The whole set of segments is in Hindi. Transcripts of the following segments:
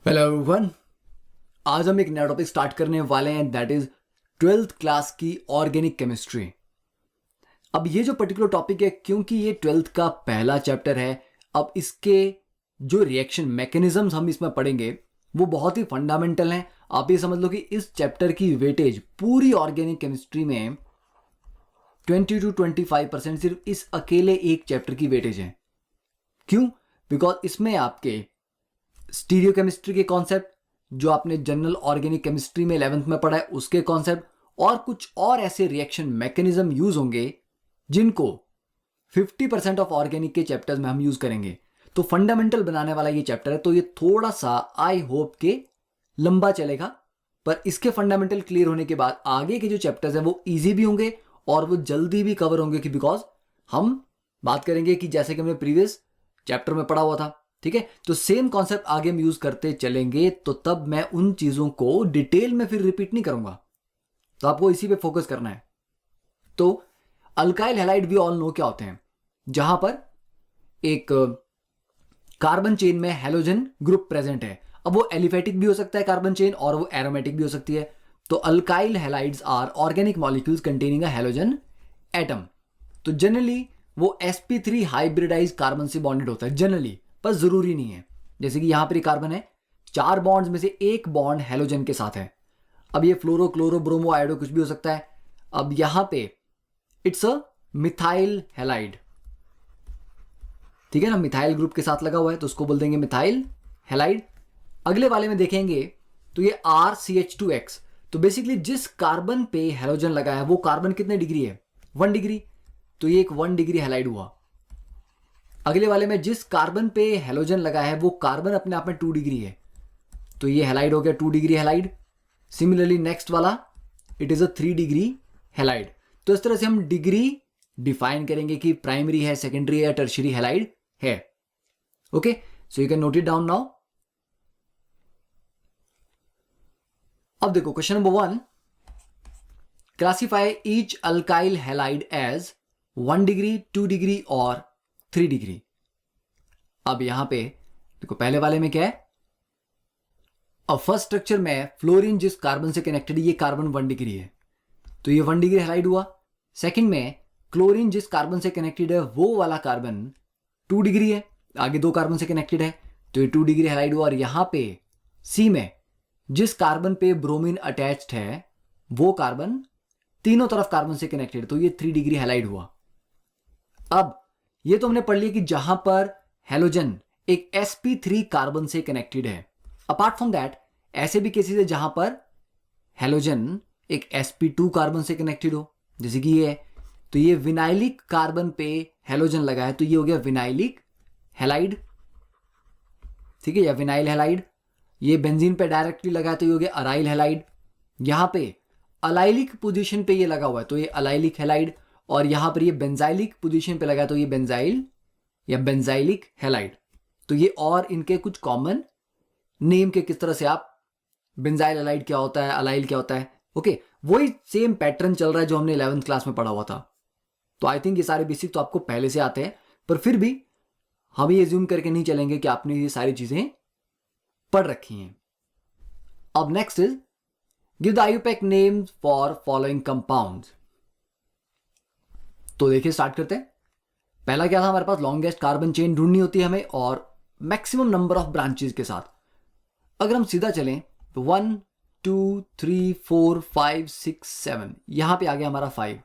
Hello everyone. आज हम एक नया टॉपिक स्टार्ट करने वाले हैं, दैट इज 12th क्लास की ऑर्गेनिक केमिस्ट्री। अब ये जो पर्टिकुलर टॉपिक है, क्योंकि ये 12th का पहला चैप्टर है, अब इसके जो रिएक्शन मैकेनिज्म्स हम इसमें पढ़ेंगे वो बहुत ही फंडामेंटल हैं। आप ये समझ लो कि इस चैप्टर की वेटेज पूरी ऑर्गेनिक केमिस्ट्री में 20 to 25% सिर्फ इस अकेले एक चैप्टर की वेटेज है। क्यों? बिकॉज इसमें आपके स्टीरियो केमिस्ट्री के कॉन्सेप्ट, जो आपने जनरल ऑर्गेनिक केमिस्ट्री में 11th में पढ़ा है उसके कॉन्सेप्ट, और कुछ और ऐसे रिएक्शन मैकेनिज्म यूज होंगे जिनको 50% ऑफ ऑर्गेनिक के चैप्टर्स में हम यूज करेंगे। तो फंडामेंटल बनाने वाला ये चैप्टर है, तो ये थोड़ा सा आई होप के लंबा चलेगा, पर इसके फंडामेंटल क्लियर होने के बाद आगे के जो चैप्टर्स हैं वो ईजी भी होंगे और वो जल्दी भी कवर होंगे, कि बिकॉज हम बात करेंगे कि जैसे कि हमने प्रीवियस चैप्टर में पढ़ा हुआ था, ठीक है, तो सेम कॉन्सेप्ट आगे हम यूज करते चलेंगे। तो तब मैं उन चीजों को डिटेल में फिर रिपीट नहीं करूंगा, तो आपको इसी पे फोकस करना है। तो अल्काइल हैलाइड भी ऑल नो क्या होते हैं, जहां पर एक कार्बन चेन में हैलोजन ग्रुप प्रेजेंट है। अब वो एलिफेटिक भी हो सकता है कार्बन चेन, और वो एरोमेटिक भी हो सकती है। तो alkyl halides are organic molecules containing a halogen atom. तो जनरली वो sp3 हाइब्रिडाइज कार्बन से बॉन्डेड होता है जनरली, पर जरूरी नहीं है। जैसे कि यहां पर कार्बन है, 4 बॉन्ड्स में से एक बॉन्ड हैलोजन के साथ है। अब ये फ्लोरो क्लोरो ब्रोमो आयोडो कुछ भी हो सकता है। अब यहां पे इट्स अ मिथाइल हैलाइड, ठीक है ना, मिथाइल ग्रुप के साथ लगा हुआ है तो उसको बोल देंगे मिथाइल हैलाइड। अगले वाले में देखेंगे तो ये RCH2X, तो बेसिकली जिस कार्बन पे हैलोजन लगा है वो कार्बन कितने डिग्री है, 1 डिग्री, तो ये एक 1 डिग्री हैलाइड हुआ। अगले वाले में जिस कार्बन पे हैलोजन लगा है वो कार्बन अपने आप में 2 डिग्री है, तो ये हैलाइड हो गया 2 डिग्री हैलाइड। सिमिलरली नेक्स्ट वाला it is a 3 degree halide. तो इस तरह से हम डिग्री डिफाइन करेंगे कि प्राइमरी है, सेकेंडरी है, टर्शियरी हैलाइड है। Okay, so you can note it down now. अब देखो question number 1, classify each alkyl halide as 1 degree, 2 degree और 3 डिग्री। अब यहां पे देखो पहले वाले में क्या है, अब फर्स्ट स्ट्रक्चर में फ्लोरीन जिस कार्बन से कनेक्टेड है ये कार्बन 1 डिग्री है, तो ये 1 डिग्री हैलाइड हुआ। सेकंड में क्लोरीन जिस कार्बन से कनेक्टेड है वो वाला कार्बन 2 डिग्री है, आगे 2 कार्बन से कनेक्टेड है, तो ये 2 डिग्री हैलाइड हुआ। और यहां पे सी में जिस कार्बन पे ब्रोमीन अटैच्ड है वो कार्बन तीनों तरफ कार्बन से कनेक्टेड, तो ये 3 डिग्री हैलाइड हुआ। अब ये तो हमने पढ़ लिया कि जहां पर हैलोजन एक sp3 कार्बन से कनेक्टेड है। अपार्ट फ्रॉम दैट ऐसे भी केसेस है जहां पर हैलोजन एक sp2 कार्बन से कनेक्टेड हो, जैसे कि ये है, तो ये विनाइलिक कार्बन पे हैलोजन लगा है, तो ये हो गया विनाइलिक हैलाइड, ठीक है, या विनाइल हैलाइड। ये बेंजीन पे डायरेक्टली लगा है तो ये हो गया अराइल हैलाइड। यहां पे अलाइलिक पोजीशन पे ये लगा हुआ है तो ये अलाइलिक हैलाइड, और यहां पर ये बेंजाइलिक पोजीशन पे लगा है तो ये बेंजाइल या बेंजाइलिक हैलाइड। तो ये और इनके कुछ कॉमन नेम के किस तरह से आप बेंजाइल हैलाइड क्या होता है, अलाइल क्या होता है, ओके, वही सेम पैटर्न चल रहा है जो हमने 11th क्लास में पढ़ा हुआ था। तो आई थिंक ये सारे बेसिक तो आपको पहले से आते हैं, पर फिर भी हम ये एज्यूम करके नहीं चलेंगे कि आपने ये सारी चीजें पढ़ रखी हैं। अब next is give the IUPAC names for following compounds. तो देखिए स्टार्ट करते हैं। पहला क्या था, हमारे पास लॉन्गेस्ट कार्बन चेन ढूंढनी होती है हमें और मैक्सिमम नंबर ऑफ ब्रांचेस के साथ। अगर हम सीधा चलें तो 1 2 3 4 5 6 7, यहां पे आ गया हमारा 5।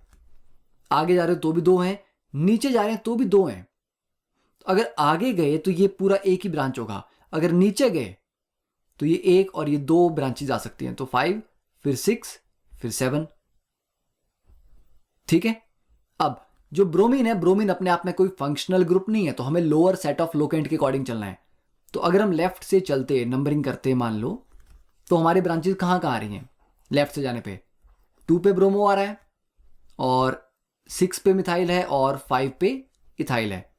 आगे जा रहे हो तो भी 2 हैं, नीचे जा रहे हैं तो भी 2 हैं। अगर आगे गए तो ये पूरा एक ही ब्रांच होगा, अगर नीचे गए तो ये एक और ये 2 ब्रांचेस आ सकती हैं, तो 5 फिर 6 फिर 7, ठीक है। अब जो ब्रोमीन है, ब्रोमीन अपने आप में कोई फंक्शनल ग्रुप नहीं है, तो हमें लोअर सेट ऑफ लोकेंट के अकॉर्डिंग चलना है। तो अगर हम लेफ्ट से चलते नंबरिंग करते मान लो, तो हमारे ब्रांचेस कहां कहां आ रही हैं, लेफ्ट से जाने पे 2 पे ब्रोमो आ रहा है और 6 पे मिथाइल है और 5 पे इथाइल है।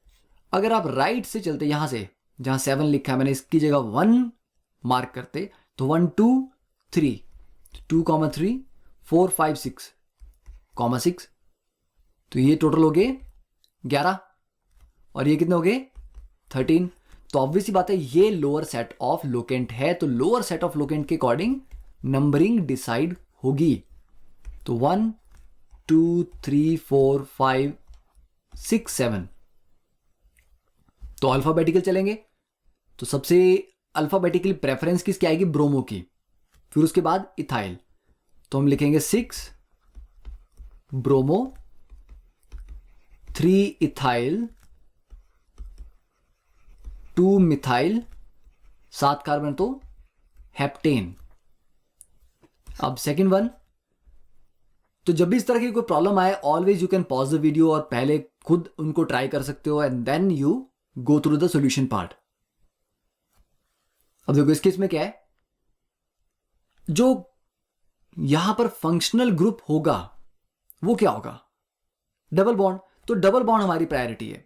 अगर आप राइट से चलते यहां से जहां 7 लिखा है मैंने इसकी जगह 1 मार्क करते, तो 1 2 3 2 3 4 5 6 6, तो ये टोटल हो गए 11 और ये कितने हो गए 13। तो ऑब्वियसली बात है ये लोअर सेट ऑफ लोकेंट है, तो लोअर सेट ऑफ लोकेंट के अकॉर्डिंग नंबरिंग डिसाइड होगी। तो 1 2 3 4 5 6 7, तो अल्फाबेटिकल चलेंगे। तो सबसे अल्फाबेटिकली प्रेफरेंस किसकी आएगी? ब्रोमो की। फिर उसके बाद इथाइल, तो हम लिखेंगे 6 ब्रोमो, 3 इथाइल, 2 मिथाइल, 7 कार्बन तो हेप्टेन। अब सेकेंड वन, तो जब भी इस तरह की कोई प्रॉब्लम आए always you can pause the video और पहले खुद उनको ट्राई कर सकते हो and then you go through the solution part. अब देखो इस केस में क्या है, जो यहां पर फंक्शनल ग्रुप होगा वो क्या होगा? Double bond. तो डबल बॉन्ड हमारी प्रायोरिटी है,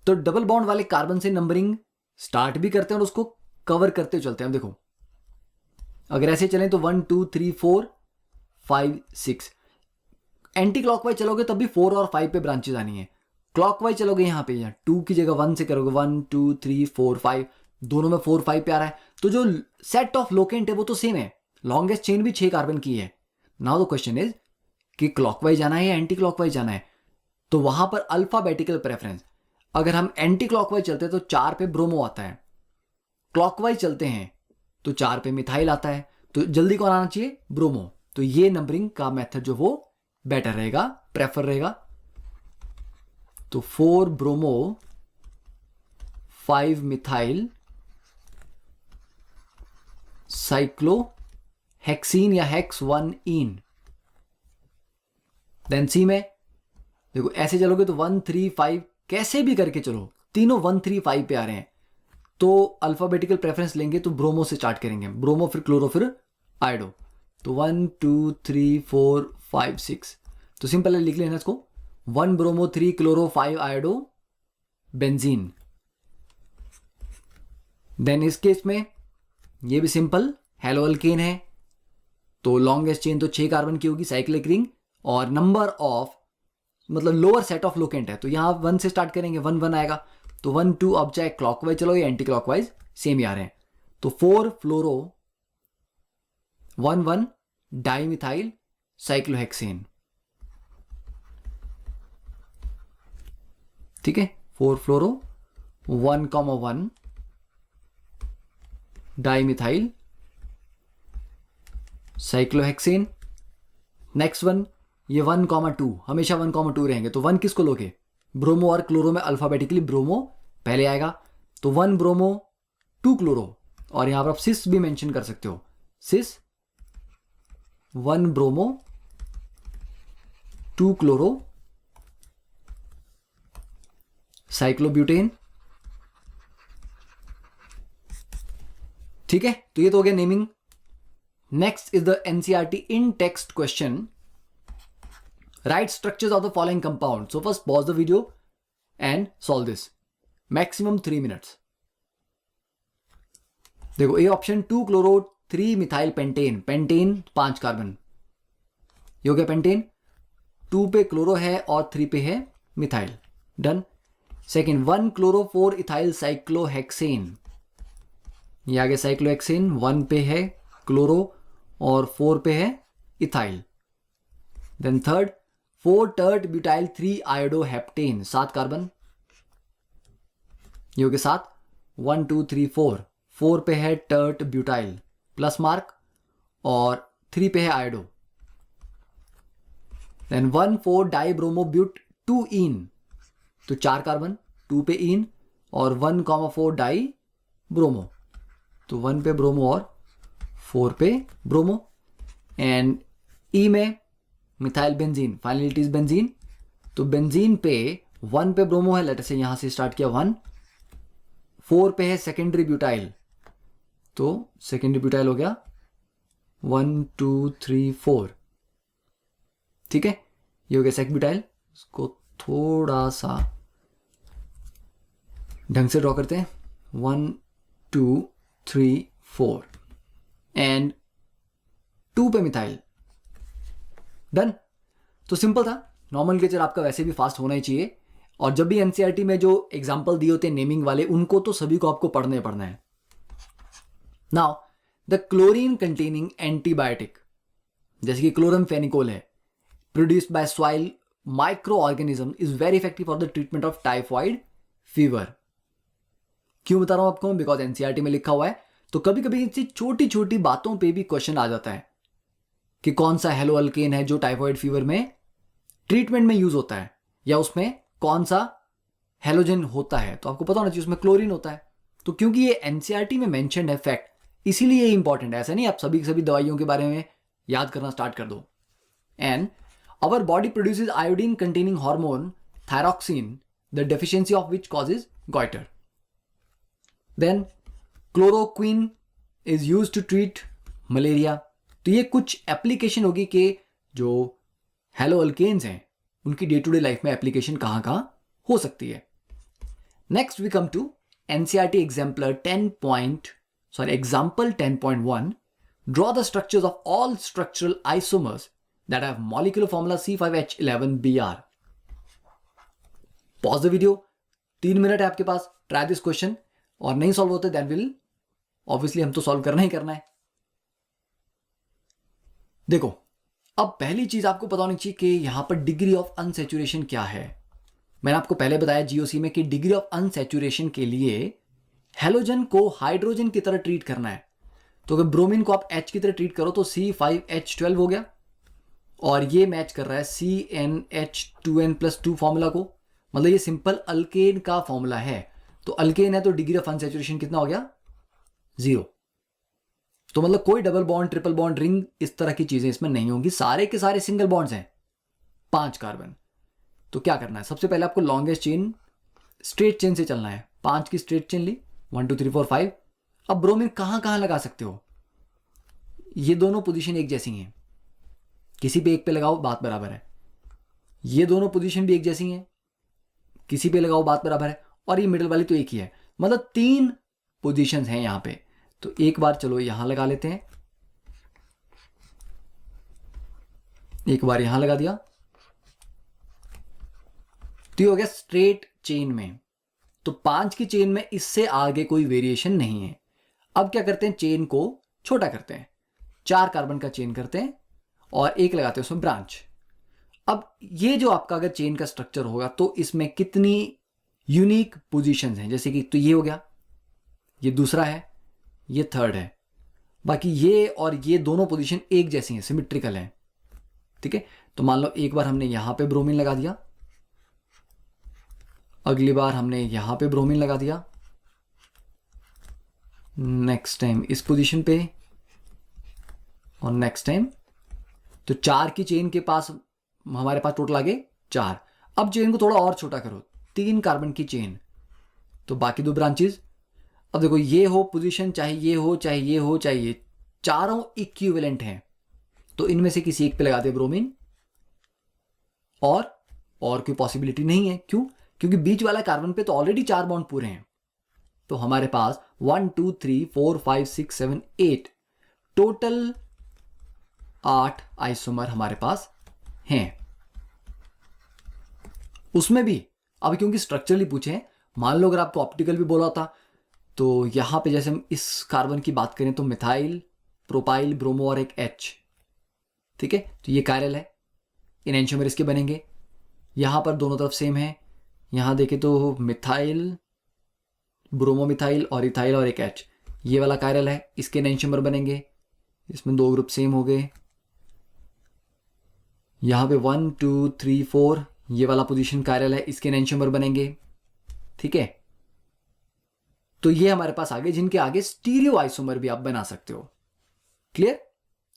तो डबल बॉन्ड वाले कार्बन से नंबरिंग स्टार्ट भी करते हैं और उसको कवर करते चलते हैं। देखो अगर ऐसे चलें तो 1 2 3 4 5 6, एंटी क्लॉकवाइज चलोगे तब भी 4 और 5 पे ब्रांचेज आनी है। क्लॉकवाइज चलोगे यहाँ पे, यहाँ 2 की जगह 1 से करोगे 1 2 3 4 5, दोनों में 4 5 पे आ रहा है। तो जो सेट ऑफ लोकेंट है वो तो सेम है, लॉन्गेस्ट चेन भी 6 कार्बन की है। नाउ द क्वेश्चन इज कि क्लॉकवाइज जाना है या एंटी क्लॉकवाइज जाना है। तो वहां पर अल्फाबेटिकल प्रेफरेंस, अगर हम एंटी क्लॉकवाइज चलते हैं तो 4 पे ब्रोमो आता है, क्लॉकवाइज चलते हैं तो 4 पे मिथाइल आता है, तो जल्दी कौन आना चाहिए? ब्रोमो। तो ये नंबरिंग का मेथड जो वो बेटर रहेगा, प्रेफर रहेगा। तो 4 ब्रोमो, 5 मिथाइल, साइक्लो हेक्सीन या हेक्स 1 इन। देन सी में देखो ऐसे चलोगे तो 1 3 5, कैसे भी करके चलो, तीनों 1 3 5 पे आ रहे हैं। तो अल्फाबेटिकल प्रेफरेंस लेंगे तो ब्रोमो से स्टार्ट करेंगे, ब्रोमो फिर क्लोरो फिर आयोडो। तो 1 2 3 4 5 6, तो सिंपल है, लिख लेना इसको 1 bromo 3 chloro 5 iodo benzene. Then इस केस में ये भी सिंपल हेलो अल्केन है, तो लॉन्गेस्ट चेन तो 6 कार्बन की होगी, साइक्लिक रिंग, और नंबर ऑफ मतलब लोअर सेट ऑफ लोकेंट है, तो यहां 1 से स्टार्ट करेंगे 1 1 आएगा। तो 1 2, अब चाहे क्लॉकवाइज चलो या एंटी क्लॉकवाइज सेम ही आ रहे हैं। तो 4 फ्लोरो 1 1 डाइमिथाइल साइक्लोहेक्सेन, ठीक है। 4 फ्लोरो 1 1 डाइमिथाइल साइक्लोहेक्सेन। नेक्स्ट वन, ये 1 2, हमेशा 1 2 रहेंगे, तो 1 किसको लोगे? ब्रोमो और क्लोरो में अल्फाबेटिकली ब्रोमो पहले आएगा, तो 1 ब्रोमो 2 क्लोरो, और यहां पर आप सिस भी मेंशन कर सकते हो, सिस 1 ब्रोमो 2 क्लोरो साइक्लोब्यूटेन, ठीक है। तो ये तो हो गया naming. Next is the NCERT in text question, write structures of the following compound. So first pause the video and solve this, maximum 3 minutes. देखो A option 2 chloro 3 methyl pentane, pentane 5 carbon, ये हो गया पेंटेन। 2 पे क्लोरो है और 3 पे है methyl, done. Second 1 chloro 4 ethyl cyclohexane, ये आगे साइक्लोहेक्सेन, 1 पे है क्लोरो और 4 पे है ethyl. Then third 4 tert butyl 3 iodoheptane, 7 carbon, ये हो गया 7। 1 2 3 4, 4 पे है टर्ट ब्यूटाइल प्लस मार्क और 3 पे है iodo. Then 1 4 di bromo but 2 ene, तो 4 कार्बन, 2 पे इन और 1 4 डाई ब्रोमो, तो 1 पे ब्रोमो और 4 पे ब्रोमो। एंड ई में methyl benzene, finally it is benzene, तो बेंजीन पे 1 पे ब्रोमो है, लेटर से यहां से स्टार्ट किया 1, 4 पे है सेकेंडरी ब्यूटाइल, तो सेकेंडरी ब्यूटाइल हो गया 1 2 3 4, ठीक है। ये हो गया सेक ब्यूटाइल, इसको थोड़ा सा ढंग से ड्रॉ करते हैं, 1 2 3 4 एंड 2 पे मिथाइल, डन। तो सिंपल था, नॉर्मल नेचर आपका वैसे भी फास्ट होना ही चाहिए। और जब भी एनसीईआरटी में जो एग्जाम्पल दिए होते हैं नेमिंग वाले, उनको तो सभी को आपको पढ़ना है। Now the chlorine containing antibiotic, जैसे कि क्लोरमफेनिकोल है, produced by soil micro organism, is very effective for the treatment of typhoid fever. क्यों बता रहा हूं आपको? बिकॉज एनसीईआरटी में लिखा हुआ है। तो कभी कभी इनसे छोटी छोटी बातों पे भी क्वेश्चन आ जाता है कि कौन सा हेलो अल्केन है जो टाइफॉइड फीवर में ट्रीटमेंट में यूज होता है, या उसमें कौन सा हेलोजन होता है। तो आपको पता होना चाहिए उसमें क्लोरीन होता है। तो क्योंकि ये एनसीईआरटी में मेंशन्ड है फैक्ट, इसीलिए ये इंपॉर्टेंट है। ऐसा नहीं आप सभी दवाइयों के बारे में याद करना स्टार्ट कर दो। And our body produces iodine containing hormone thyroxine, the deficiency of which causes goitre. Then chloroquine is used to treat malaria. तो ये कुछ एप्लीकेशन होगी कि जो हेलो अल्केन्स हैं उनकी डे टू डे लाइफ में एप्लीकेशन कहां कहां हो सकती है। Next we come to NCERT example 10.1. Draw the structures of all structural isomers that have molecular formula C5H11Br. Pause the video. 3 minute है आपके पास, ट्राई दिस क्वेश्चन, और नहीं सॉल्व होते देन विल ऑब्वियसली हम तो सॉल्व करना ही करना है। देखो, अब पहली चीज आपको पता होनी चाहिए कि यहां पर डिग्री ऑफ अनसैचुरेशन क्या है। मैंने आपको पहले बताया जीओसी में कि डिग्री ऑफ अनसैचुरेशन के लिए हेलोजन को हाइड्रोजन की तरह ट्रीट करना है। तो अगर ब्रोमीन को आप H की तरह ट्रीट करो तो C5H12 हो गया, और ये मैच कर रहा है CnH2n+2 फॉर्मूला को, मतलब ये सिंपल अल्केन का फॉर्मूला है। तो अल्केन है तो डिग्री ऑफ अनसैचुरेशन कितना हो गया? 0। तो मतलब कोई double bond, triple bond, ring, इस तरह की चीजें इसमें नहीं होंगी, सारे के सारे सिंगल बॉन्ड्स हैं, 5 कार्बन। तो क्या करना है, सबसे पहले आपको लॉन्गेस्ट चेन स्ट्रेट चेन से चलना है। 5 की स्ट्रेट चेन ली, 1 2 3 4 5। अब ब्रोमीन कहां कहां लगा सकते हो? ये दोनों पोजीशन एक जैसी हैं, किसी पे एक पे लगाओ बात बराबर है। ये दोनों पोजीशन भी एक जैसी हैं, किसी पे लगाओ बात बराबर है। और ये मिडिल वाली तो एक ही है, मतलब 3 पोजीशंस हैं यहां पे। तो एक बार चलो यहां लगा लेते हैं, एक बार यहां लगा दिया, तो ये हो गया स्ट्रेट चेन में। तो 5 की चेन में इससे आगे कोई वेरिएशन नहीं है। अब क्या करते हैं, चेन को छोटा करते हैं, 4 कार्बन का चेन करते हैं और एक लगाते हैं उसमें ब्रांच। अब ये जो आपका अगर चेन का स्ट्रक्चर होगा तो इसमें कितनी यूनिक पोजीशंस हैं, जैसे कि तो ये हो गया, ये दूसरा है, ये थर्ड है, बाकी ये और ये दोनों पोजीशन एक जैसी हैं, सिमेट्रिकल हैं। ठीक है, तो मान लो एक बार हमने यहां पे ब्रोमीन लगा दिया, अगली बार हमने यहां पे ब्रोमीन लगा दिया, नेक्स्ट टाइम इस पोजीशन पे, और नेक्स्ट टाइम। तो 4 की चेन के पास हमारे पास टोटल आ गए 4। अब चेन को थोड़ा और छोटा करो, 3 कार्बन की चेन, तो बाकी 2 ब्रांचेस। अब देखो ये हो पोजीशन, चाहे ये हो चाहे ये हो चाहे ये, चारों इक्विवेलेंट हैं, तो इनमें से किसी एक पे लगा दे ब्रोमीन, और कोई पॉसिबिलिटी नहीं है। क्यों? क्योंकि बीच वाला कार्बन पे तो ऑलरेडी 4 बॉन्ड पूरे हैं। तो हमारे पास 1 2 3 4 5 6 7 8 टोटल 8 आइसोमर हमारे पास हैं। उसमें भी अब क्योंकि स्ट्रक्चरली पूछे, मान लो अगर आपको ऑप्टिकल भी बोला होता, तो यहां पे जैसे हम इस कार्बन की बात करें तो मिथाइल, प्रोपाइल, ब्रोमो और एक H। ठीक है, तो ये कायरल है, एनेंशियोमर इसके बनेंगे। यहां पर दोनों तरफ सेम है, यहां देखें तो मिथाइल, ब्रोमो मिथाइल और इथाइल और एक H, ये वाला कायरल है, इसके एनेंशियोमर बनेंगे। इसमें 2 ग्रुप सेम हो गए। यहां पे 1 2 3 4 ये वाला पोजीशन कायरल है, इसके एनेंशियोमर बनेंगे। ठीक है, तो ये हमारे पास आगे, जिनके आगे स्टीरियो आइसोमर भी आप बना सकते हो। क्लियर?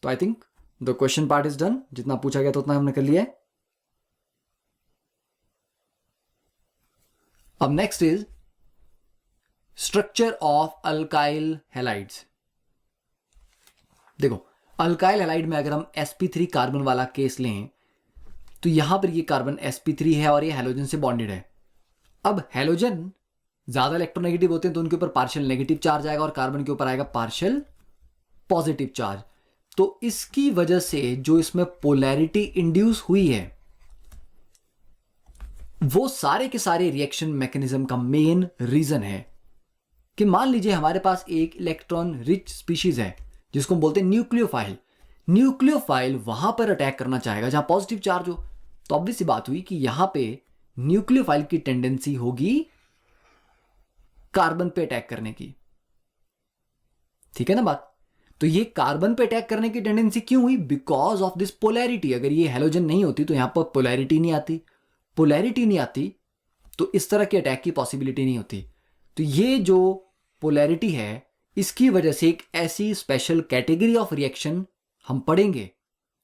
तो I think the question part is done. जितना पूछा गया था उतना हमने कर लिया है। अब next is structure of alkyl halides. देखो, अल्काइल हैलाइड में अगर हम sp3 कार्बन वाला केस लें, तो यहां पर ये कार्बन sp3 है और ये हैलोजन से बॉन्डेड है। अब हैलोजन ज्यादा इलेक्ट्रोनेगेटिव होते हैं तो उनके ऊपर पार्शियल नेगेटिव चार्ज आएगा, और कार्बन के ऊपर आएगा पार्शियल पॉजिटिव चार्ज। तो इसकी वजह से जो इसमें पोलैरिटी इंड्यूस हुई है, वो सारे के सारे रिएक्शन मैकेनिज्म का मेन रीजन है कि मान लीजिए हमारे पास एक इलेक्ट्रॉन रिच स्पीशीज है जिसको हम बोलते हैं न्यूक्लियोफाइल। न्यूक्लियोफाइल वहां पर अटैक करना चाहेगा जहां पॉजिटिव चार्ज हो, तो ऑब्वियस सी बात हुई कि यहां पे न्यूक्लियोफाइल की टेंडेंसी होगी कार्बन पे अटैक करने की। ठीक है ना बात? तो ये कार्बन पे अटैक करने की टेंडेंसी क्यों हुई? Because of this polarity. अगर ये हैलोजन नहीं होती तो यहां पर पोलैरिटी नहीं आती, पोलैरिटी नहीं आती तो इस तरह के अटैक की पॉसिबिलिटी नहीं होती। तो ये जो पोलैरिटी है इसकी वजह से एक ऐसी स्पेशल कैटेगरी ऑफ रिएक्शन हम पढ़ेंगे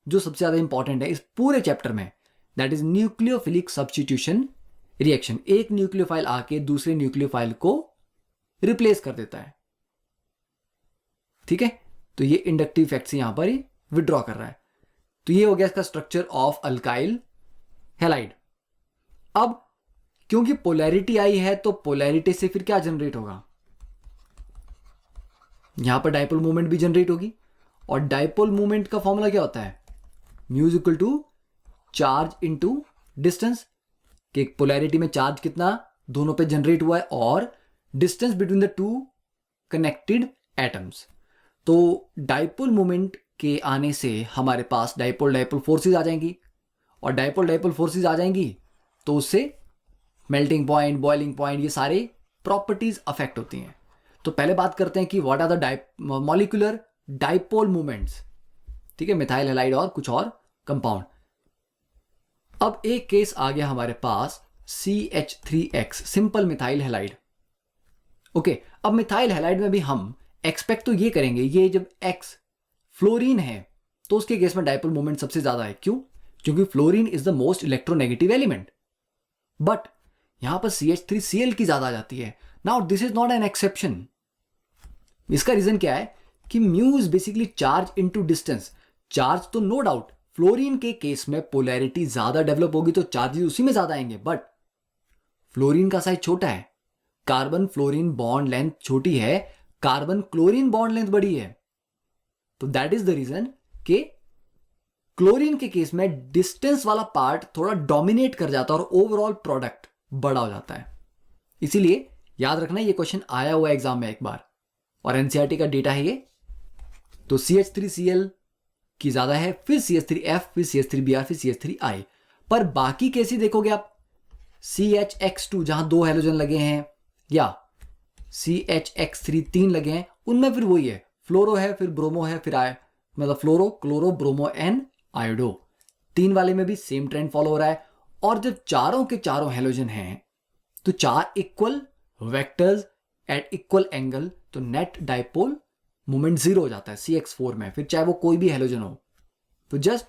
जो सबसे ज्यादा इंपॉर्टेंट है इस पूरे चैप्टर में, that is nucleophilic substitution reaction. एक न्यूक्लियोफाइल आके दूसरे न्यूक्लियोफाइल को रिप्लेस कर देता है। ठीक है, तो ये इंडक्टिव इफेक्ट से यहां पर ही विड्रॉ कर रहा है। तो ये हो गया इसका स्ट्रक्चर ऑफ अल्काइल हैलाइड। अब क्योंकि पोलैरिटी आई है तो पोलैरिटी से फिर क्या जनरेट होगा? यहां पर डाइपोल मूवमेंट भी जनरेट होगी, और डाइपोल मूवमेंट का फॉर्मूला क्या होता है? Mu is equal to charge into distance. कि पोलैरिटी में चार्ज कितना दोनों पे जनरेट हुआ है और distance between the two connected atoms. तो डाइपोल मूवमेंट के आने से हमारे पास डाइपोल डाइपोल फोर्सेस आ जाएंगी, और डाइपोल डाइपोल फोर्सेस आ जाएंगी तो उससे मेल्टिंग पॉइंट, बॉइलिंग पॉइंट, ये सारे प्रॉपर्टीज अफेक्ट होती हैं। तो पहले बात करते हैं कि what are the molecular dipole movements. ठीक है, मिथाइल हैलाइड और कुछ और कंपाउंड। अब एक केस आ गया हमारे पास CH3X, simple methyl halide. Okay, अब मिथाइल हैलाइड में भी हम एक्सपेक्ट तो ये करेंगे, ये जब X फ्लोरीन है तो उसके केस में डाइपोल मूवमेंट सबसे ज्यादा है। क्यों? क्योंकि fluorine is the most electronegative element. But यहां पर CH3Cl की ज्यादा आ जाती है। Now this is not an exception. इसका रीजन क्या है कि mu is basically charge into distance. Charge तो नो डाउट फ्लोरीन के केस में पोलैरिटी ज्यादा डेवलप होगी तो चार्जेस उसी में ज्यादा आएंगे, बट फ्लोरीन का साइज छोटा है, कार्बन फ्लोरीन बॉन्ड लेंथ छोटी है, कार्बन क्लोरीन बॉन्ड लेंथ बड़ी है। तो दैट इज द रीजन कि क्लोरीन के केस में डिस्टेंस वाला पार्ट थोड़ा डोमिनेट कर जाता है और ओवरऑल प्रोडक्ट बड़ा हो जाता है। इसीलिए याद रखना ये क्वेश्चन आया हुआ एग्जाम में एक बार, और एनसीईआरटी का डेटा है ये। तो CH3Cl की ज्यादा है, फिर CH3F, फिर CH3Br, फिर CH3I। पर बाकी कैसे देखोगे आप? CHX2 जहां 2 हैलोजन लगे हैं, या CHX3 3 लगे हैं, उनमें फिर वही है, फ्लोरो है, फिर ब्रोमो है, फिर मतलब फ्लोरो, क्लोरो, ब्रोमो एंड आयोडो। 3 वाले में भी सेम ट्रेंड फॉलो हो रहा है। और जब चारों के चारों हैलोजन हैं तो 4 equal vectors at equal angle, तो नेट डाइपोल मोमेंट 0 हो जाता है CX4 में, फिर चाहे वो कोई भी हैलोजन हो। तो just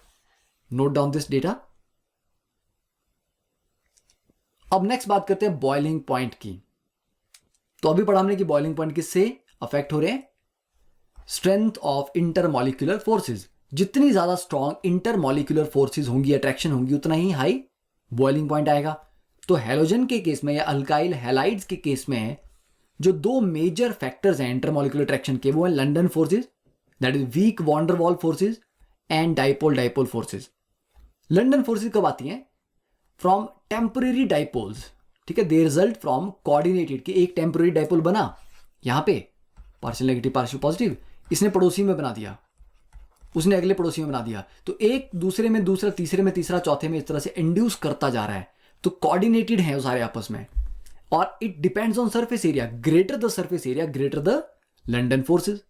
note down this data. अब नेक्स्ट बात करते हैं बॉइलिंग पॉइंट की। तो अभी पढ़ा हमने कि बॉइलिंग पॉइंट किससे अफेक्ट हो रहे हैं? Strength of intermolecular forces. जितनी ज्यादा स्ट्रॉन्ग इंटरमॉलिक्यूलर फोर्सेस होंगी, अट्रैक्शन होंगी, उतना ही हाई बॉइलिंग पॉइंट आएगा। तो हैलोजन के केस में या अल्काइल हैलाइड्स के केस में जो 2 मेजर फैक्टर्स हैं इंटरमॉलिक्यूलर अट्रैक्शन के, वो है London forces, that is weak van der Waals forces, and dipole dipole forces. London forces कब आती हैं? From temporary dipoles. ठीक है, दे रिजल्ट फ्रॉम कोऑर्डिनेटेड, कि एक टेम्परेरी डाइपोल बना यहां पे, पार्शियल नेगेटिव पार्शियल पॉजिटिव, इसने पड़ोसी में बना दिया, उसने अगले पड़ोसी में बना दिया, तो एक दूसरे में दूसरा, तीसरे में तीसरा, चौथे में, इस तरह से इंड्यूस करता जा रहा है। तो कोऑर्डिनेटेड है वो सारे आपस में, और it depends on surface area. Greater the surface area greater the London forces.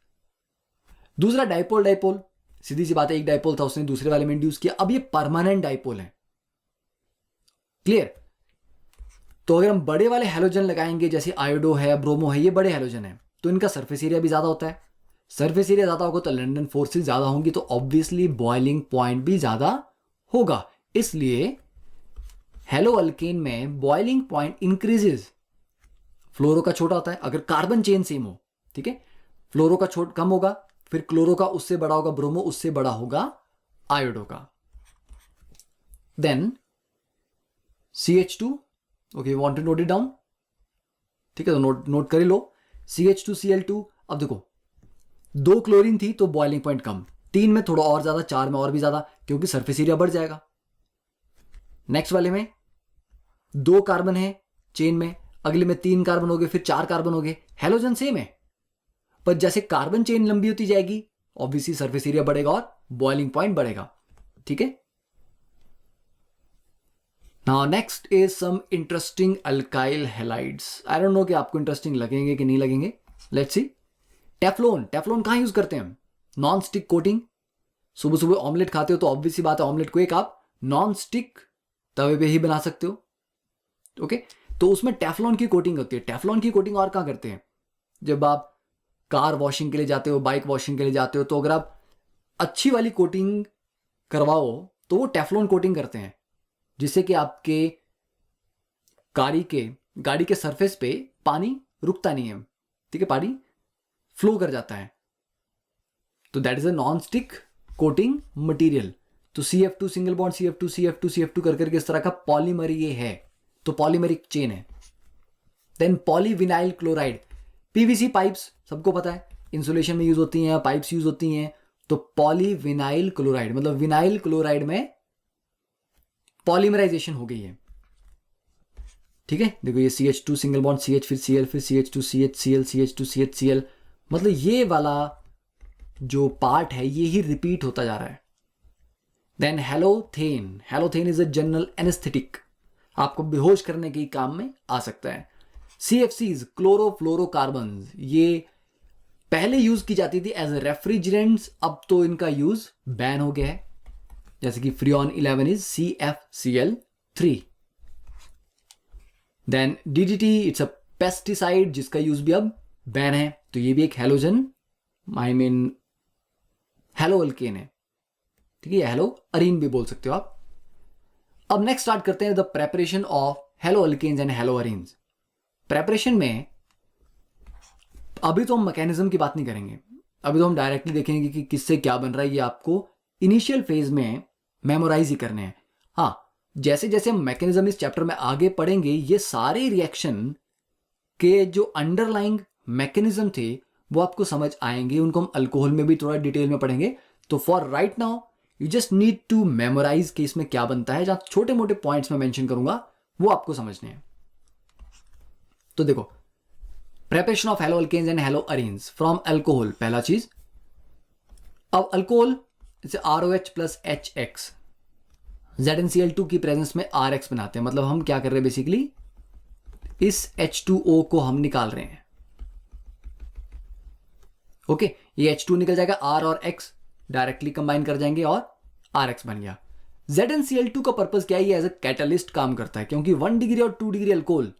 दूसरा डाइपोल डाइपोल, सीधी सी बात है, एक डाइपोल था उसने दूसरे वाले में इंड्यूस किया, अब ये परमानेंट डाइपोल है। क्लियर? तो अगर हम बड़े वाले हैलोजन लगाएंगे, जैसे आयोडो है, ब्रोमो है, ये बड़े हैलोजन है, तो इनका सरफेस एरिया भी ज्यादा होता है। सरफेस एरिया ज्यादा होगा तो लंडन फोर्सेस ज्यादा होंगी, तो ऑब्वियसली बॉइलिंग पॉइंट भी ज्यादा होगा। इसलिए हेलो अल्केन में बॉइलिंग पॉइंट इंक्रीजेस। फ्लोरो का छोटा होता है अगर कार्बन चेन सेम हो, ठीक है, फ्लोरो का कम होगा, फिर क्लोरो का उससे बड़ा होगा, ब्रोमो उससे बड़ा होगा आयोडो का। Then CH2, okay, want to note it down, ठीक है, तो नोट कर लो। CH2Cl2, अब देखो 2 क्लोरीन थी तो बॉइलिंग पॉइंट कम, 3 में थोड़ा और ज्यादा, 4 में और भी ज्यादा, क्योंकि सरफेस एरिया बढ़ जाएगा। नेक्स्ट वाले में 2 कार्बन है चेन में, अगले में 3 कार्बन हो गए, फिर 4 कार्बन हो गए, हैलोजन सेम है, पर जैसे कार्बन चेन लंबी होती जाएगी ऑब्वियसली सरफेस एरिया बढ़ेगा और बॉइलिंग पॉइंट बढ़ेगा। ठीक है। Now next is some interesting alkyl halides. I don't know कि आपको इंटरेस्टिंग लगेंगे कि नहीं लगेंगे, लेट्स सी। टेफ्लॉन, टेफ्लॉन कहां यूज करते हैं हम? Non stick coating. सुबह सुबह ऑमलेट खाते हो तो ऑब्वियस सी बात है ऑमलेट को एक आप नॉन स्टिक तवे पे ही बना सकते हो। ओके, तो उसमें टेफ्लॉन की कोटिंग होती है। टेफ्लॉन की कोटिंग और कहां करते हैं? जब आप कार वॉशिंग के लिए जाते हो, बाइक वॉशिंग के लिए जाते हो, तो अगर आप अच्छी वाली कोटिंग करवाओ तो वो टेफ्लॉन कोटिंग करते हैं, जिससे कि आपके गाड़ी के सरफेस पे पानी रुकता नहीं है। ठीक है, पानी फ्लो कर जाता है। तो that is a non stick coating material. तो CF2 single bond CF2 CF2 CF2 कर करके इस तरह का पॉलीमर ये है, तो पॉलीमरिक चेन है। Then polyvinyl chloride, PVC pipes सबको पता है इंसुलेशन में यूज होती हैं, पाइप्स यूज होती हैं। तो पॉलीविनाइल क्लोराइड मतलब विनाइल क्लोराइड में पॉलीमराइजेशन हो गई है। ठीक है, देखो ये CH2 सिंगल बॉन्ड CH, फिर Cl, फिर CH2 CH Cl, CH2 CH Cl, मतलब ये वाला जो पार्ट है ये ही रिपीट होता जा रहा है। Then halothane, halothane is a general anaesthetic, आपको बेहोश करने के काम में आ सकता है। CFCs क्लोरोफ्लोरोकार्बन्स, ये पहले यूज की जाती थी एज रेफ्रिजरेंट्स, अब तो इनका यूज बैन हो गया है। जैसे कि freon 11 is CFCl3। Then DDT, it's a pesticide जिसका यूज भी अब बैन है, तो ये भी एक हेलोजन हेलो अल्केन है। ठीक है, हेलो अरीन भी बोल सकते हो आप। अब नेक्स्ट स्टार्ट करते हैं the preparation of halo alkanes and halo arenes. Preparation में अभी तो हम मैकेनिज्म की बात नहीं करेंगे, अभी तो हम डायरेक्टली देखेंगे कि किससे क्या बन रहा है। ये आपको इनिशियल फेज में मेमोराइज ही करने हैं। हाँ, जैसे जैसे हम मैकेनिज्म इस चैप्टर में आगे पढ़ेंगे, ये सारे रिएक्शन के जो अंडरलाइंग मैकेनिज्म थे वो आपको समझ आएंगे। उनको हम अल्कोहल में भी थोड़ा डिटेल में पढ़ेंगे। तो for right now you just need to memorize कि इसमें क्या बनता है। जहां छोटे मोटे पॉइंट्स में मेंशन करूंगा वो आपको समझने हैं। तो देखो, preparation of halo alkanes and halo arenes from alcohol, पहला चीज। अब अल्कोहल जैसे ROH प्लस HX, ZnCl2 की प्रेजेंस में RX बनाते हैं। मतलब हम क्या कर रहे हैं, बेसिकली इस H2O को हम निकाल रहे हैं। ओके, ये H2 निकल जाएगा, R और X डायरेक्टली कंबाइन कर जाएंगे और RX बन गया। ZnCl2 का पर्पस क्या है? ये एज ए कैटलिस्ट काम करता है, क्योंकि 1 डिग्री और 2 डिग्री अल्कोहल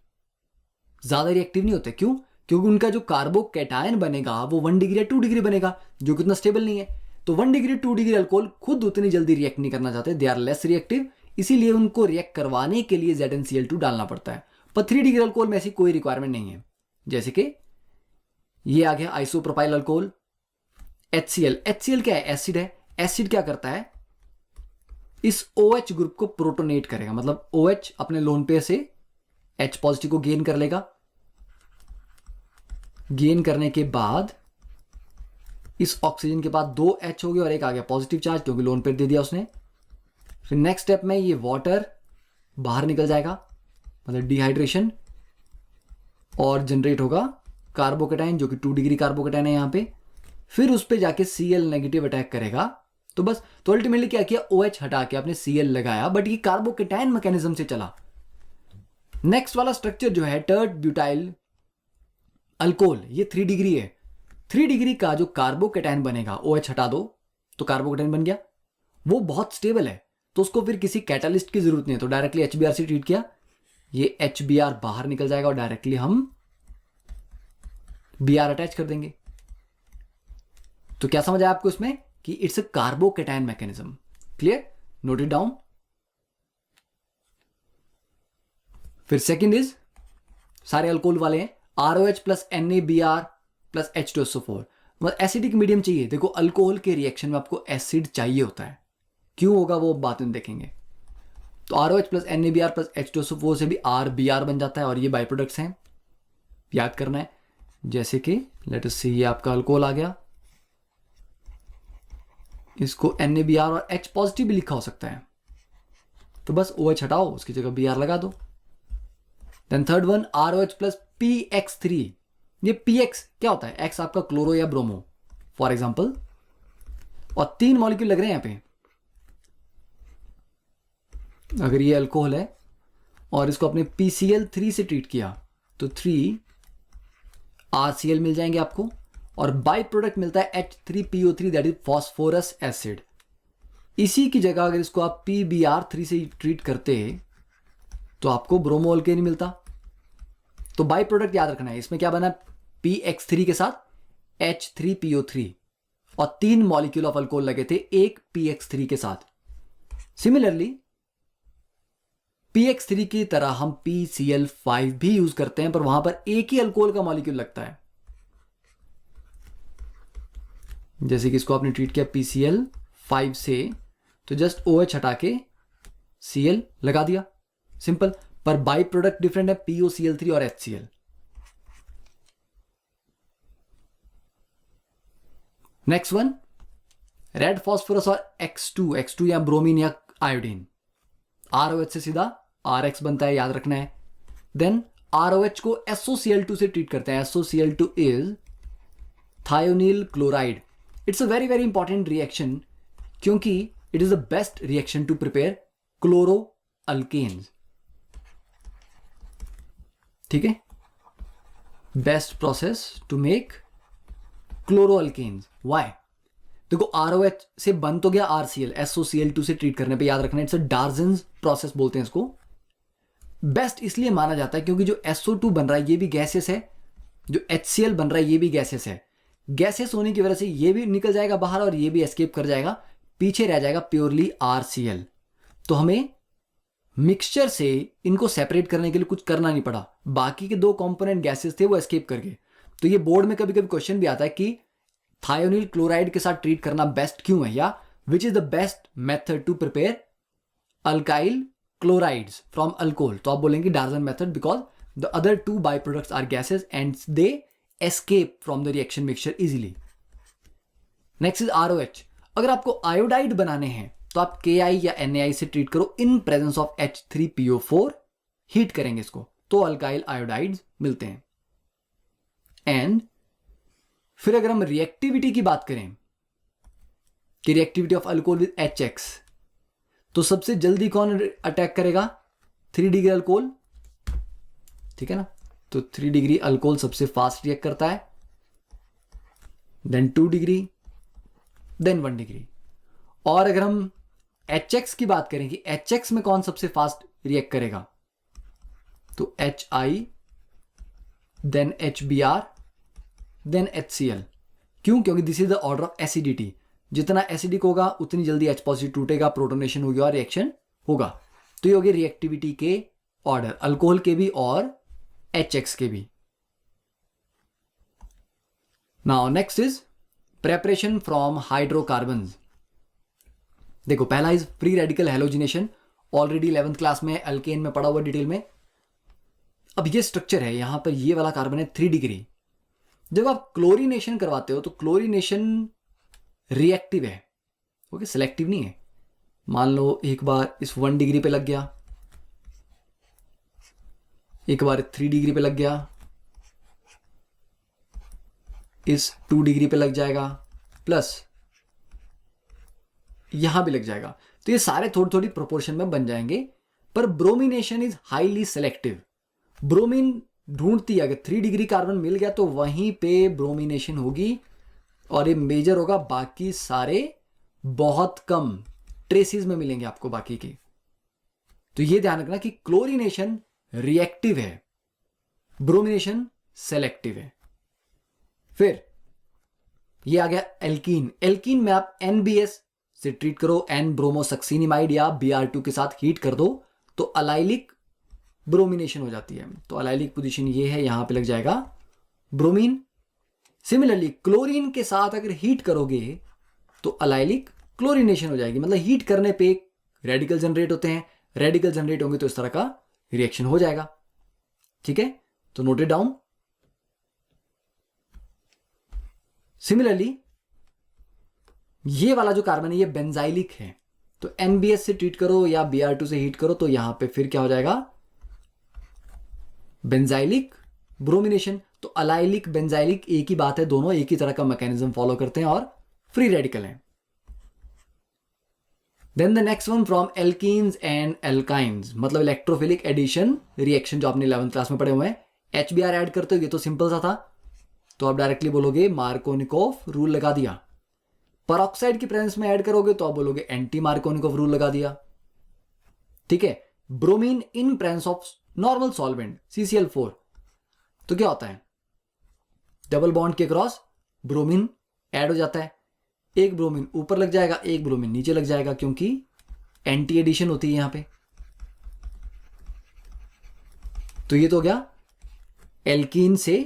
ज्यादा रिएक्टिव नहीं होते। क्यों? क्योंकि उनका जो कार्बोकैटायन बनेगा वो 1 डिग्री या 2 डिग्री बनेगा, जो कि उतना स्टेबल नहीं है। तो 1 डिग्री 2 डिग्री अल्कोहल खुद उतनी जल्दी रिएक्ट नहीं करना चाहते, दे आर लेस रिएक्टिव, इसीलिए उनको रिएक्ट करवाने के लिए ZnCl2 डालना पड़ता है। पर 3 डिग्री अल्कोहल में ऐसी कोई रिक्वायरमेंट नहीं है। जैसे कि ये आ गया आइसोप्रोपाइल अल्कोहल HCl। HCl क्या है? एसिड है। एसिड क्या करता है? इस OH ग्रुप को प्रोटोनेट करेगा, मतलब OH अपने लोन पेयर से H पॉजिटिव को गेन कर लेगा। गेन करने के बाद इस ऑक्सीजन के बाद 2 H हो गए और एक आ गया पॉजिटिव चार्ज, क्योंकि लोन पेयर दे दिया उसने। फिर नेक्स्ट स्टेप में ये वाटर बाहर निकल जाएगा, मतलब डिहाइड्रेशन, और जनरेट होगा कार्बोकैटायन, जो कि 2 डिग्री कार्बोकैटायन है यहां पे। फिर उस पर जाके Cl नेगेटिव अटैक करेगा। तो बस, तो अल्टीमेटली क्या किया, OH हटा के आपने Cl लगाया, बट ये कार्बोकैटायन मैकेनिज्म से चला। नेक्स्ट वाला स्ट्रक्चर जो है टर्ट ब्यूटाइल अल्कोहल, ये 3 डिग्री है। 3 डिग्री का जो कार्बोकैटायन बनेगा, OH हटा दो तो कार्बोकैटायन बन गया, वो बहुत स्टेबल है, तो उसको फिर किसी कैटालिस्ट की जरूरत नहीं है। तो डायरेक्टली HBr से ट्रीट किया, ये HBr बाहर निकल जाएगा और डायरेक्टली हम Br अटैच कर देंगे। तो क्या समझ आया आपको इसमें कि it's a carbocation mechanism. Clear? Note it down. फिर सेकंड इज, सारे अल्कोहल वाले हैं, ROH plus NaBr plus H2SO4, मतलब एसिडिक मीडियम चाहिए। देखो, अल्कोहल के रिएक्शन में आपको एसिड चाहिए होता है, क्यों होगा वो बाद में देखेंगे। तो ROH plus NaBr plus H2SO4 से भी RBr बन जाता है, और ये बाई प्रोडक्ट्स हैं, याद करना है। जैसे कि लेट अस सी, ये आपका अल्कोहल आ गया, इसको NaBr और H पॉजिटिव भी लिखा हो सकता है, तो बस OH हटाओ, उसकी जगह Br लगा दो, then third one ROH plus PX3। ये PX क्या होता है? X आपका क्लोरो या ब्रोमो फॉर एग्जाम्पल, और 3 मॉलिक्यूल लग रहे हैं यहां पे। अगर ये अल्कोहल है और इसको आपने PCl3 से ट्रीट किया तो 3 RCl मिल जाएंगे आपको, और बाई प्रोडक्ट मिलता है H3PO3 that is phosphorous acid. इसी की जगह अगर इसको आप PBr3 से ट्रीट करते तो आपको ब्रोमो अल्केन मिलता। तो बाई प्रोडक्ट याद रखना है, इसमें क्या बना? PX3 के साथ H3PO3 और 3 मॉलिक्यूल ऑफ अल्कोहल लगे थे एक PX3 के साथ। सिमिलरली PX3 की तरह हम PCl5 भी यूज करते हैं, पर वहां पर एक ही अल्कोहल का मॉलिक्यूल लगता है। जैसे कि इसको आपने ट्रीट किया PCl5 से, तो जस्ट OH हटा के Cl लगा दिया, सिंपल। पर बाई प्रोडक्ट डिफरेंट है, POCl3 और HCl। Next one, red phosphorus और X2 या ब्रोमीन या आयोडीन। ROH से सीधा RX बनता है, याद रखना है। देन ROH को SOCl2 से ट्रीट करते हैं। SOCl2 is thionyl chloride. It's a very very important reaction, क्योंकि it is the best reaction to prepare chloro alkanes. ठीक है, best process to make chloro alkanes. Why? देखो ROH से बन तो गया RCl, SOCl2 से ट्रीट करने पे याद रखना इट्स अ डार्जन्स प्रोसेस बोलते हैं इसको। बेस्ट इसलिए माना जाता है क्योंकि जो SO2 बन रहा है ये भी गैसेस है, जो HCl बन रहा है ये भी गैसेस है। गैसेस होने की वजह से ये भी निकल जाएगा बाहर और ये भी एस्केप कर जाएगा, पीछे रह जाएगा प्योरली RCl। तो हमें मिक्सचर से इनको सेपरेट करने के लिए कुछ करना नहीं पड़ा, बाकी के 2 कंपोनेंट गैसेस थे वो एस्केप कर गए। तो ये बोर्ड में कभी कभी क्वेश्चन भी आता है कि थायोनील क्लोराइड के साथ ट्रीट करना बेस्ट क्यों है, या which is the best method to prepare alkyl chlorides from alcohol. तो आप बोलेंगे Darzens method, because the other 2 by products are gases and they escape from the reaction mixture easily. Next is ROH। अगर आपको आयोडाइड बनाने हैं तो आप KI या NaI से ट्रीट करो in presence of H3PO4, heat करेंगे इसको तो अल्काइल आयोडाइड्स मिलते हैं। एंड फिर अगर हम रिएक्टिविटी की बात करें कि reactivity of alcohol with HX, तो सबसे जल्दी कौन अटैक करेगा? 3 डिग्री अल्कोहल, ठीक है ना। तो 3 डिग्री अल्कोहल सबसे फास्ट रिएक्ट करता है, देन 2 डिग्री, देन 1 डिग्री। और अगर हम HX की बात करें कि HX में कौन सबसे फास्ट रिएक्ट करेगा, तो HI, then HBr, then HCl। क्यों? क्योंकि this is the order of acidity. जितना एसिडिक होगा उतनी जल्दी H पॉजिटिव टूटेगा, प्रोटोनेशन होगी और रिएक्शन होगा। तो ये होगी रिएक्टिविटी के ऑर्डर, अल्कोहल के भी और HX के भी। Now next is preparation from hydrocarbons. देखो पहला is free radical halogenation, already 11th class में अल्केन में पढ़ा हुआ डिटेल में। अब ये स्ट्रक्चर है, यहां पर ये वाला कार्बन है 3 डिग्री। जब आप क्लोरीनेशन करवाते हो तो क्लोरीनेशन रिएक्टिव है, ओके, सिलेक्टिव नहीं है। मान लो एक बार इस 1 डिग्री पे लग गया, एक बार 3 डिग्री पे लग गया, इस 2 डिग्री पे लग जाएगा, प्लस यहां भी लग जाएगा। तो ये सारे थोड़ी थोड़ी प्रोपोर्शन में बन जाएंगे। पर bromination is highly selective. Bromine ढूंढती है, अगर 3 डिग्री कार्बन मिल गया तो वहीं पे ब्रोमिनेशन होगी और ये मेजर होगा, बाकी सारे बहुत कम ट्रेसिस में मिलेंगे आपको बाकी के। तो ये ध्यान रखना कि क्लोरीनेशन रिएक्टिव है, ब्रोमिनेशन सेलेक्टिव है। फिर ये आ गया एल्कीन। एल्कीन में आप NBS से ट्रीट करो, N ब्रोमोसक्सिनिमाइड या Br2 के साथ हीट कर दो तो अलाइलिक ब्रोमिनेशन हो जाती है। तो अलाइलिक पोजीशन ये है, यहां पे लग जाएगा ब्रोमीन। सिमिलरली क्लोरीन के साथ अगर हीट करोगे तो अलाइलिक क्लोरीनेशन हो जाएगी, मतलब हीट करने पे रेडिकल जनरेट होते हैं, रेडिकल जनरेट होंगे तो इस तरह का रिएक्शन हो जाएगा। ठीक है, तो नोट इट डाउन। सिमिलरली ये वाला जो कार्बन है ये बेंजाइलिक है, तो NBS से ट्रीट करो या Br2 से हीट करो तो यहां पे फिर क्या हो जाएगा, बेंजाइलिक ब्रोमिनेशन, तो अलाइलिक बेंजाइलिक एक ही बात है, दोनों एक ही तरह का मैकेनिज्म फॉलो करते हैं और फ्री रेडिकल हैं। Then the next one from alkenes and alkynes, मतलब इलेक्ट्रोफिलिक एडिशन रिएक्शन जो आपने 11th क्लास में पढ़े हुए हैं। HBr ऐड करते हो, ये तो सिंपल सा था, तो आप डायरेक्टली बोलोगे मार्कोनिकोव रूल लगा दिया। परऑक्साइड की प्रेजेंस में ऐड करोगे तो आप बोलोगे एंटी मार्कोनिकोव रूल लगा दिया। ठीक है, bromine in presence of normal solvent CCl4, तो क्या होता है, डबल बॉन्ड के क्रॉस ब्रोमीन ऐड हो जाता है, एक ब्रोमीन ऊपर लग जाएगा, एक ब्रोमीन नीचे लग जाएगा, क्योंकि एंटी एडिशन होती है यहां पे। तो ये तो हो गया एल्कीन से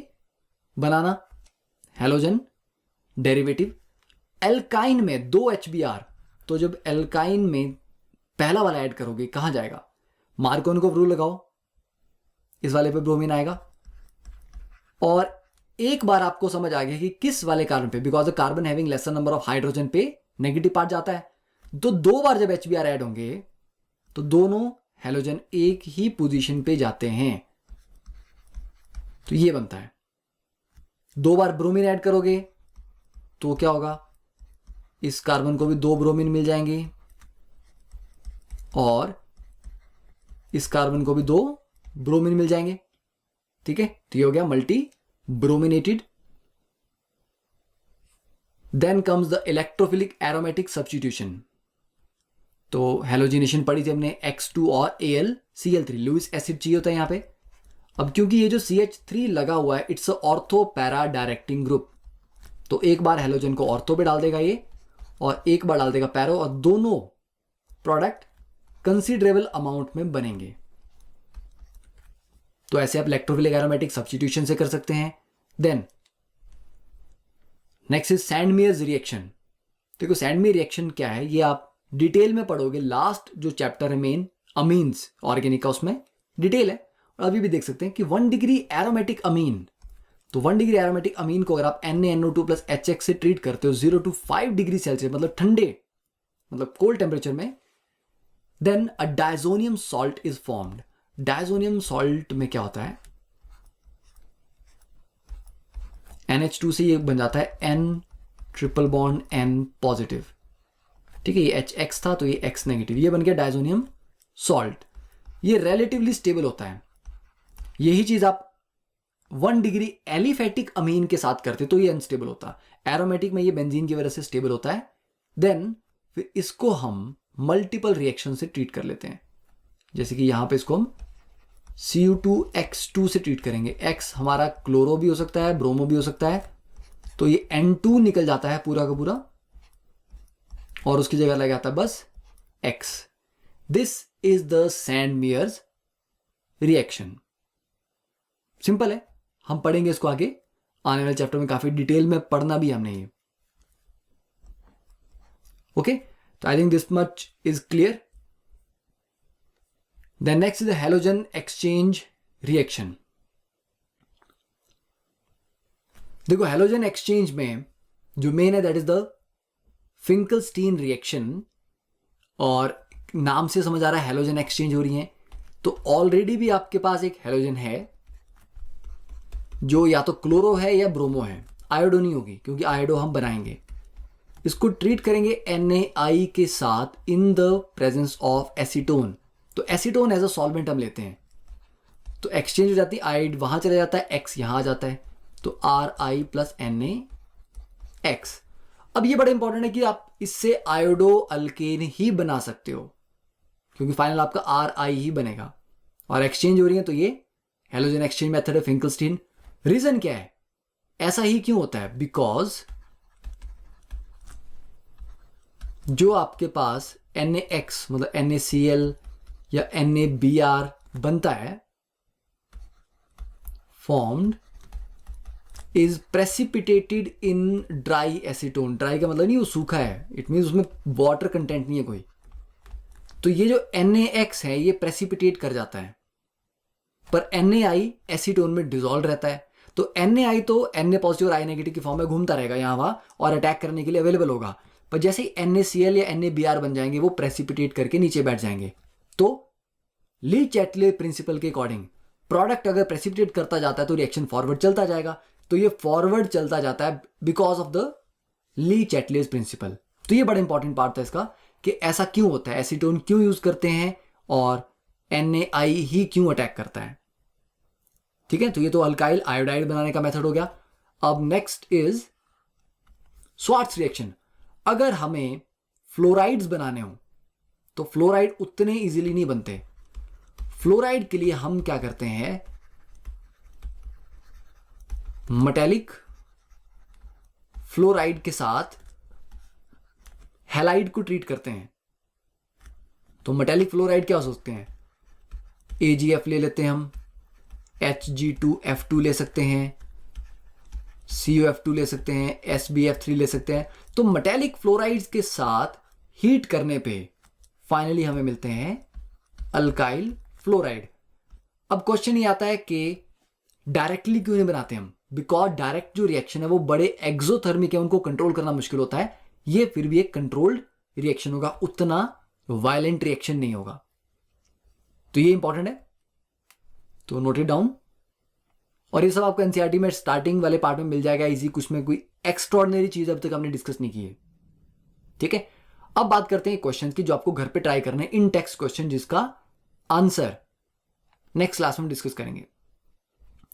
बनाना हैलोजन डेरिवेटिव। एल्काइन में 2 HBr, तो जब एल्काइन में पहला वाला ऐड करोगे कहां जाएगा, मार्कोनिकोव रूल लगाओ, इस वाले पे ब्रोमीन आएगा। और एक बार आपको समझ आ गया कि किस वाले कार्बन पे, because the carbon having laser number of hydrogen पे नेगेटिव पार्ट जाता है, तो 2 बार जब HBr ऐड होंगे तो दोनों हैलोजन एक ही पोजीशन पे जाते हैं, तो ये बनता है। 2 बार ब्रोमीन ऐड करोगे तो क्या होगा, इस कार्बन को भी 2 ब्रोमीन मिल जाएंगे और इस कार्बन को भी 2 ब्रोमीन मिल जाएंगे। ठीक है, तो ये हो गया multi brominated. Then comes the electrophilic aromatic substitution. तो हैलोजिनेशन पढ़ी थी हमने, X2 और AlCl3, लुईस एसिड चाहिए होता है यहां पे। अब क्योंकि ये जो CH3 लगा हुआ है, it's ortho para directing group, तो एक बार हैलोजन को ऑर्थो पे डाल देगा ये और एक बार डाल देगा पैरो, और दोनों प्रोडक्ट कंसीडरेबल अमाउंट में बनेंगे। तो ऐसे आप इलेक्ट्रोफिलिक एरोमेटिक सब्स्टिट्यूशन से कर सकते हैं। Then next is Sandmeyer's reaction. देखो सैंडमेयर रिएक्शन क्या है, ये आप डिटेल में पढ़ोगे, लास्ट जो चैप्टर है मेन अमीन्स ऑर्गेनिक का, उसमें डिटेल है। और अभी भी देख सकते हैं कि 1 डिग्री एरोमेटिक अमीन, तो 1 डिग्री एरोमेटिक अमीन को अगर आप NaNO2 + HX से ट्रीट करते हो 0 to 5 डिग्री सेल्सियस, मतलब ठंडे, मतलब कोल्ड टेम्परेचर में, then a diazonium salt is formed. Diazonium salt में क्या होता है, NH2 से ये बन जाता है N triple bond N positive. ठीक है, ये HX था तो ये X नेगेटिव, ये बन गया डायजोनियम सॉल्ट। ये रिलेटिवली स्टेबल होता है। यही चीज आप 1 डिग्री एलिफेटिक अमीन के साथ करते तो ये अनस्टेबल होता, एरोमेटिक में ये बेंजीन की वजह से स्टेबल होता है। देन फिर इसको हम मल्टीपल रिएक्शन से ट्रीट कर लेते हैं, जैसे कि यहां पे इसको हम Cu2X2 से ट्रीट करेंगे। X हमारा क्लोरो भी हो सकता है, ब्रोमो भी हो सकता है, तो ये N2 निकल जाता है पूरा का पूरा और उसकी जगह लग जाता है बस X। This is the Sandmeyer's reaction. Simple है, हम पढ़ेंगे इसको आगे आने वाले चैप्टर में, काफी डिटेल में पढ़ना भी हमने ये। ओके, तो I think this much is clear. Then next is the halogen exchange reaction. देखो हैलोजन एक्सचेंज में जो मेन है that is the Finkelstein reaction, और नाम से समझ आ रहा है हैलोजन एक्सचेंज हो रही है। तो ऑलरेडी भी आपके पास एक हैलोजन है जो या तो क्लोरो है या ब्रोमो है, आयोडो नहीं होगी क्योंकि आयोडो हम बनाएंगे। इसको ट्रीट करेंगे NaI के साथ in the presence of acetone. तो एसीटोन एज अ सॉल्वेंट हम लेते हैं, तो एक्सचेंज हो जाती है, आइड वहां चला जाता है, X यहां आ जाता है, तो Ri + NaX। अब ये बड़ा इंपॉर्टेंट है कि आप इससे आयोडो अल्केन ही बना सकते हो क्योंकि फाइनल आपका Ri ही बनेगा और एक्सचेंज हो रही है, तो ये हैलोजन एक्सचेंज मेथड है फिंकलस्टीन। रीजन क्या है, ऐसा ही क्यों होता है, बिकॉज जो आपके पास NaX मतलब NaCl या NaBr बनता है, formed is precipitated in dry acetone. Dry का मतलब नहीं वो सूखा है, इट मीन उसमें वाटर कंटेंट नहीं है कोई। तो ये जो NaX है ये प्रेसिपिटेट कर जाता है, पर NaI एसीटोन में डिसॉल्व रहता है। तो NaI तो Na पॉजिटिव और I नेगेटिव की फॉर्म में घूमता रहेगा यहाँ वहां और अटैक करने के लिए अवेलेबल होगा, पर जैसे ही NaCl या NaBr बन जाएंगे वो प्रेसिपिटेट करके नीचे बैठ जाएंगे। तो ली चैटले प्रिंसिपल के अकॉर्डिंग प्रोडक्ट अगर प्रेसिपिटेट करता जाता है तो रिएक्शन फॉरवर्ड चलता जाएगा, तो ये फॉरवर्ड चलता जाता है because of the Le Chatelier principle. तो ये बड़ा इंपॉर्टेंट पार्ट था इसका कि ऐसा क्यों होता है, एसीटोन क्यों यूज करते हैं और NaI ही क्यों अटैक करता है। ठीक है, तो ये तो अल्काइल आयोडाइड बनाने का मेथड हो गया। अब नेक्स्ट इज स्वार्ट्स रिएक्शन। अगर हमें फ्लोराइड्स बनाने हो तो फ्लोराइड उतने इजीली नहीं बनते। फ्लोराइड के लिए हम क्या करते हैं, मेटेलिक फ्लोराइड के साथ हैलाइड को ट्रीट करते हैं। तो मेटेलिक फ्लोराइड क्या हो सकते हैं, AgF ले लेते हैं हम, Hg2F2 ले सकते हैं, CuF2 ले सकते हैं, SbF3 ले सकते हैं। तो मेटेलिक फ्लोराइड्स के साथ हीट करने पे फाइनली हमें मिलते हैं अल्काइल फ्लोराइड। अब क्वेश्चन ये आता है कि डायरेक्टली क्यों नहीं बनाते हम, बिकॉज डायरेक्ट जो रिएक्शन है वो बड़े एक्सोथर्मिक है, उनको कंट्रोल करना मुश्किल होता है। ये फिर भी एक कंट्रोल्ड रिएक्शन होगा, उतना वायलेंट रिएक्शन नहीं होगा। तो ये इंपॉर्टेंट है, तो नोट इट डाउन। और ये सब आपको एनसीईआरटी में स्टार्टिंग वाले पार्ट में मिल जाएगा इजी, कुछ में कोई एक्स्ट्रॉर्डिनरी चीज अब तक हमने डिस्कस नहीं की है। ठीक है, अब बात करते हैं क्वेश्चन की जो आपको घर पे ट्राई करना है, इन टेक्स्ट क्वेश्चन, जिसका आंसर नेक्स्ट क्लास में डिस्कस करेंगे।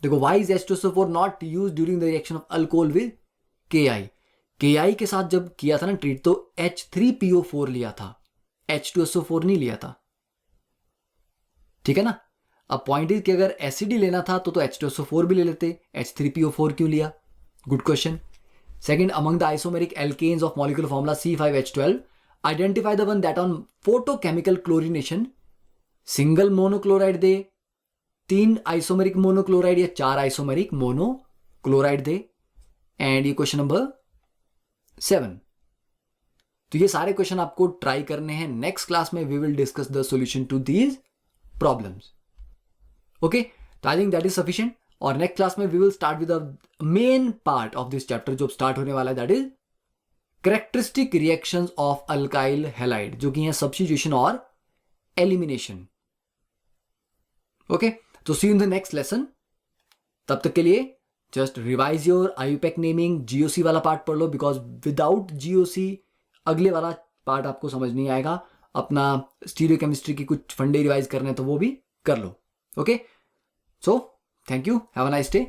देखो, why is H2SO4 not use during the reaction of alcohol with KI के साथ जब किया था ना ट्रीट, तो H3PO4 लिया था, H2SO4 नहीं लिया था। ठीक है ना। अब पॉइंट इज कि अगर एसिडी लेना था तो H2SO4 भी ले लेते, H3PO4 क्यों लिया? Good question. Second, among the isomeric alkanes of molecular formula C5H12 identify the one that on photochemical chlorination single monochloride दे, 3 आइसोमेरिक मोनोक्लोराइड या 4 आइसोमेरिक मोनोक्लोराइड दे। एंड ये क्वेश्चन नंबर 7। तो ये सारे क्वेश्चन आपको ट्राई करने हैं। नेक्स्ट क्लास में we will discuss the solution to these problems. Okay, तो I think that is sufficient. और नेक्स्ट क्लास में we will start with the main part of this chapter जो स्टार्ट होने वाला है, that is characteristic reactions of alkyl halide, जो कि है सब्स्टिट्यूशन और एलिमिनेशन। ओके, तो सी इन द नेक्स्ट लेसन। तब तक के लिए just revise your IUPAC naming, GOC वाला पार्ट पढ़ लो, बिकॉज विदाउट GOC अगले वाला पार्ट आपको समझ नहीं आएगा। अपना स्टीरियोकेमिस्ट्री की कुछ फंडे रिवाइज करने तो वो भी कर लो। Okay, so thank you, have a nice day.